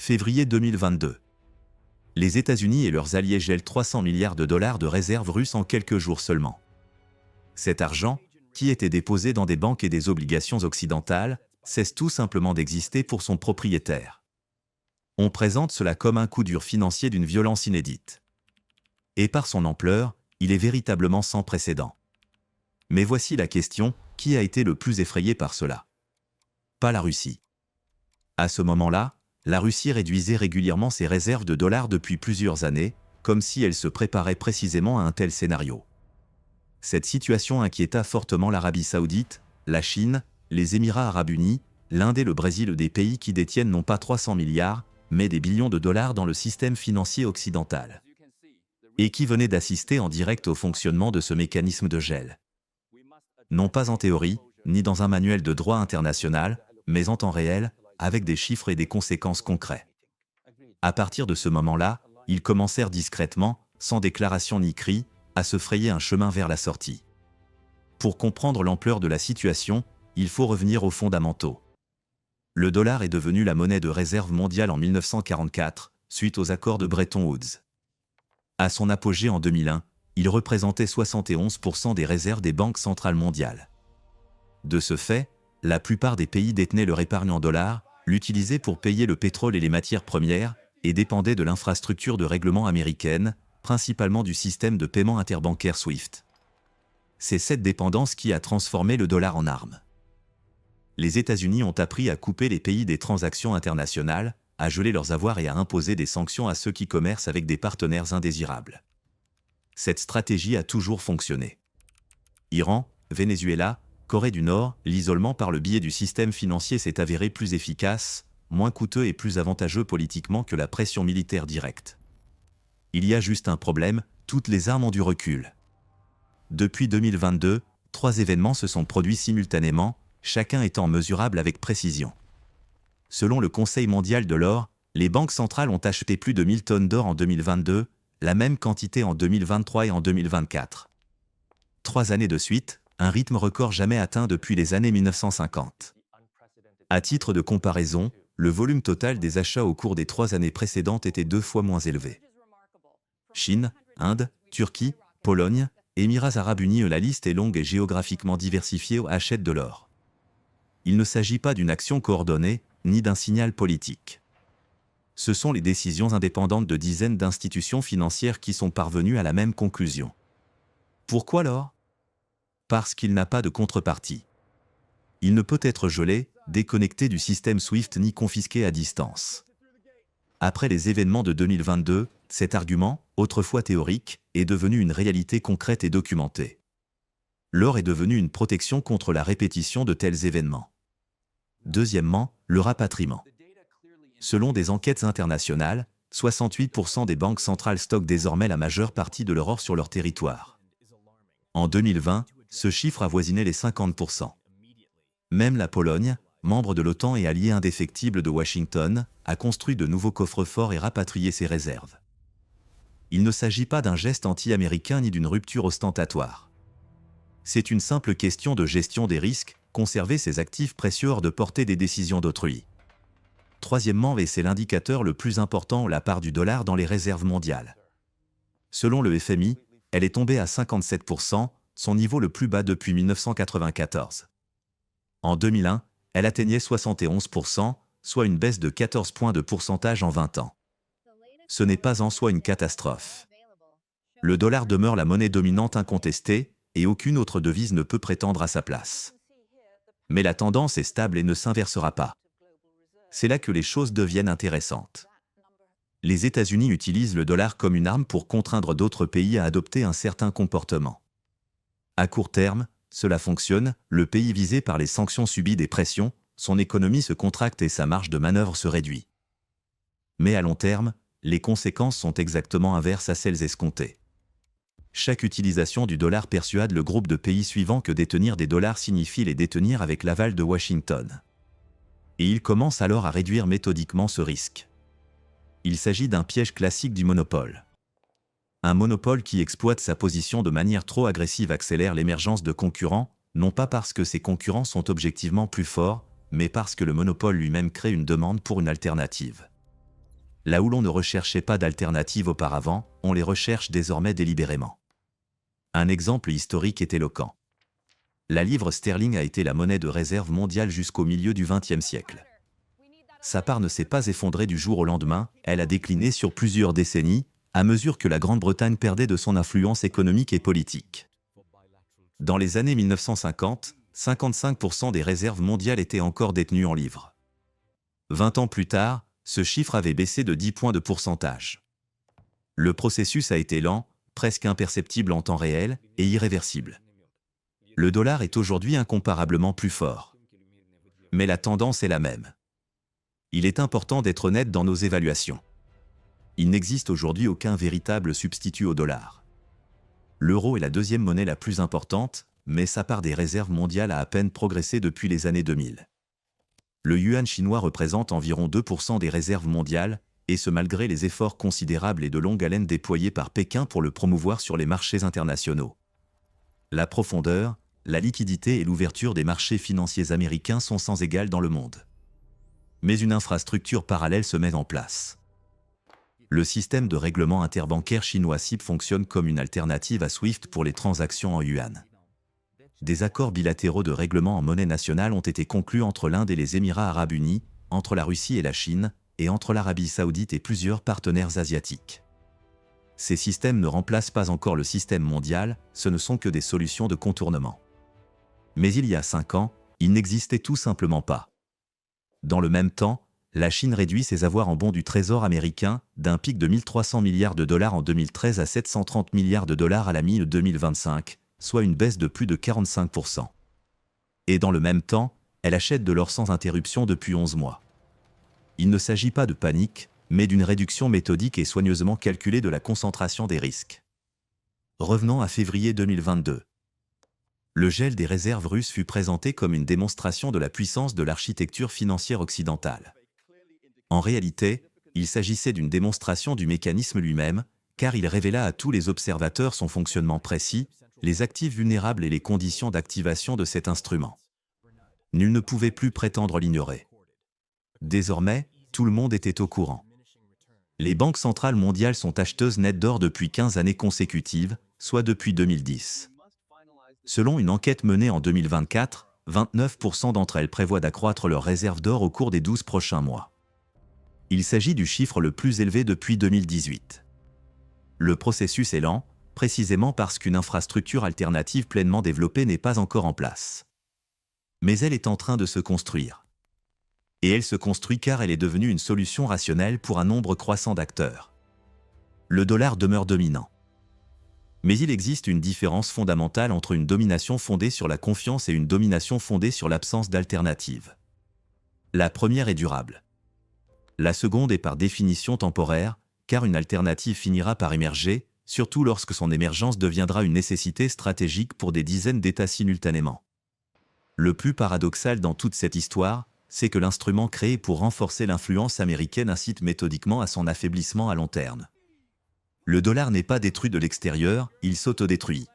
Février 2022. Les États-Unis et leurs alliés gèlent 300 milliards de dollars de réserves russes en quelques jours seulement. Cet argent, qui était déposé dans des banques et des obligations occidentales, cesse tout simplement d'exister pour son propriétaire. On présente cela comme un coup dur financier d'une violence inédite. Et par son ampleur, il est véritablement sans précédent. Mais voici la question, qui a été le plus effrayé par cela? Pas la Russie. À ce moment-là, la Russie réduisait régulièrement ses réserves de dollars depuis plusieurs années, comme si elle se préparait précisément à un tel scénario. Cette situation inquiéta fortement l'Arabie Saoudite, la Chine, les Émirats Arabes Unis, l'Inde et le Brésil, des pays qui détiennent non pas 300 milliards, mais des billions de dollars dans le système financier occidental. Et qui venaient d'assister en direct au fonctionnement de ce mécanisme de gel. Non pas en théorie, ni dans un manuel de droit international, mais en temps réel, avec des chiffres et des conséquences concrètes. À partir de ce moment-là, ils commencèrent discrètement, sans déclaration ni cri, à se frayer un chemin vers la sortie. Pour comprendre l'ampleur de la situation, il faut revenir aux fondamentaux. Le dollar est devenu la monnaie de réserve mondiale en 1944, suite aux accords de Bretton Woods. À son apogée en 2001, il représentait 71% des réserves des banques centrales mondiales. De ce fait, la plupart des pays détenaient leur épargne en dollars, l'utilisaient pour payer le pétrole et les matières premières, et dépendaient de l'infrastructure de règlement américaine, principalement du système de paiement interbancaire SWIFT. C'est cette dépendance qui a transformé le dollar en arme. Les États-Unis ont appris à couper les pays des transactions internationales, à geler leurs avoirs et à imposer des sanctions à ceux qui commercent avec des partenaires indésirables. Cette stratégie a toujours fonctionné. Iran, Venezuela, Corée du Nord, l'isolement par le biais du système financier s'est avéré plus efficace, moins coûteux et plus avantageux politiquement que la pression militaire directe. Il y a juste un problème, toutes les armes ont du recul. Depuis 2022, 3 événements se sont produits simultanément, chacun étant mesurable avec précision. Selon le Conseil mondial de l'or, les banques centrales ont acheté plus de 1000 tonnes d'or en 2022, la même quantité en 2023 et en 2024. 3 années de suite, un rythme record jamais atteint depuis les années 1950. À titre de comparaison, le volume total des achats au cours des 3 années précédentes était 2 fois moins élevé. Chine, Inde, Turquie, Pologne, Émirats Arabes Unis, la liste est longue et géographiquement diversifiée, achètent de l'or. Il ne s'agit pas d'une action coordonnée, ni d'un signal politique. Ce sont les décisions indépendantes de dizaines d'institutions financières qui sont parvenues à la même conclusion. Pourquoi l'or? Parce qu'il n'a pas de contrepartie. Il ne peut être gelé, déconnecté du système SWIFT ni confisqué à distance. Après les événements de 2022, cet argument, autrefois théorique, est devenu une réalité concrète et documentée. L'or est devenu une protection contre la répétition de tels événements. Deuxièmement, le rapatriement. Selon des enquêtes internationales, 68% des banques centrales stockent désormais la majeure partie de leur or sur leur territoire. En 2020, ce chiffre avoisinait les 50%. Même la Pologne, membre de l'OTAN et allié indéfectible de Washington, a construit de nouveaux coffres-forts et rapatrié ses réserves. Il ne s'agit pas d'un geste anti-américain ni d'une rupture ostentatoire. C'est une simple question de gestion des risques, conserver ses actifs précieux hors de portée des décisions d'autrui. Troisièmement, et c'est l'indicateur le plus important, la part du dollar dans les réserves mondiales. Selon le FMI, elle est tombée à 57%, son niveau le plus bas depuis 1994. En 2001, elle atteignait 71%, soit une baisse de 14 points de pourcentage en 20 ans. Ce n'est pas en soi une catastrophe. Le dollar demeure la monnaie dominante incontestée, et aucune autre devise ne peut prétendre à sa place. Mais la tendance est stable et ne s'inversera pas. C'est là que les choses deviennent intéressantes. Les États-Unis utilisent le dollar comme une arme pour contraindre d'autres pays à adopter un certain comportement. À court terme, cela fonctionne, le pays visé par les sanctions subit des pressions, son économie se contracte et sa marge de manœuvre se réduit. Mais à long terme, les conséquences sont exactement inverses à celles escomptées. Chaque utilisation du dollar persuade le groupe de pays suivant que détenir des dollars signifie les détenir avec l'aval de Washington. Et il commence alors à réduire méthodiquement ce risque. Il s'agit d'un piège classique du monopole. Un monopole qui exploite sa position de manière trop agressive accélère l'émergence de concurrents, non pas parce que ces concurrents sont objectivement plus forts, mais parce que le monopole lui-même crée une demande pour une alternative. Là où l'on ne recherchait pas d'alternative auparavant, on les recherche désormais délibérément. Un exemple historique est éloquent. La livre sterling a été la monnaie de réserve mondiale jusqu'au milieu du XXe siècle. Sa part ne s'est pas effondrée du jour au lendemain, elle a décliné sur plusieurs décennies, à mesure que la Grande-Bretagne perdait de son influence économique et politique. Dans les années 1950, 55% des réserves mondiales étaient encore détenues en livres. 20 ans plus tard, ce chiffre avait baissé de 10 points de pourcentage. Le processus a été lent, presque imperceptible en temps réel, et irréversible. Le dollar est aujourd'hui incomparablement plus fort. Mais la tendance est la même. Il est important d'être honnête dans nos évaluations. Il n'existe aujourd'hui aucun véritable substitut au dollar. L'euro est la deuxième monnaie la plus importante, mais sa part des réserves mondiales a à peine progressé depuis les années 2000. Le yuan chinois représente environ 2% des réserves mondiales, et ce malgré les efforts considérables et de longue haleine déployés par Pékin pour le promouvoir sur les marchés internationaux. La profondeur, la liquidité et l'ouverture des marchés financiers américains sont sans égal dans le monde. Mais une infrastructure parallèle se met en place. Le système de règlement interbancaire chinois SIP fonctionne comme une alternative à SWIFT pour les transactions en yuan. Des accords bilatéraux de règlement en monnaie nationale ont été conclus entre l'Inde et les Émirats arabes unis, entre la Russie et la Chine, et entre l'Arabie saoudite et plusieurs partenaires asiatiques. Ces systèmes ne remplacent pas encore le système mondial, ce ne sont que des solutions de contournement. Mais il y a 5 ans, ils n'existaient tout simplement pas. Dans le même temps, la Chine réduit ses avoirs en bons du Trésor américain d'un pic de 1 300 milliards de dollars en 2013 à 730 milliards de dollars à la mi-2025, soit une baisse de plus de 45%. Et dans le même temps, elle achète de l'or sans interruption depuis 11 mois. Il ne s'agit pas de panique, mais d'une réduction méthodique et soigneusement calculée de la concentration des risques. Revenons à février 2022. Le gel des réserves russes fut présenté comme une démonstration de la puissance de l'architecture financière occidentale. En réalité, il s'agissait d'une démonstration du mécanisme lui-même, car il révéla à tous les observateurs son fonctionnement précis, les actifs vulnérables et les conditions d'activation de cet instrument. Nul ne pouvait plus prétendre l'ignorer. Désormais, tout le monde était au courant. Les banques centrales mondiales sont acheteuses nettes d'or depuis 15 années consécutives, soit depuis 2010. Selon une enquête menée en 2024, 29% d'entre elles prévoient d'accroître leurs réserves d'or au cours des 12 prochains mois. Il s'agit du chiffre le plus élevé depuis 2018. Le processus est lent, précisément parce qu'une infrastructure alternative pleinement développée n'est pas encore en place. Mais elle est en train de se construire. Et elle se construit car elle est devenue une solution rationnelle pour un nombre croissant d'acteurs. Le dollar demeure dominant. Mais il existe une différence fondamentale entre une domination fondée sur la confiance et une domination fondée sur l'absence d'alternative. La première est durable. La seconde est par définition temporaire, car une alternative finira par émerger, surtout lorsque son émergence deviendra une nécessité stratégique pour des dizaines d'États simultanément. Le plus paradoxal dans toute cette histoire, c'est que l'instrument créé pour renforcer l'influence américaine incite méthodiquement à son affaiblissement à long terme. Le dollar n'est pas détruit de l'extérieur, il s'autodétruit.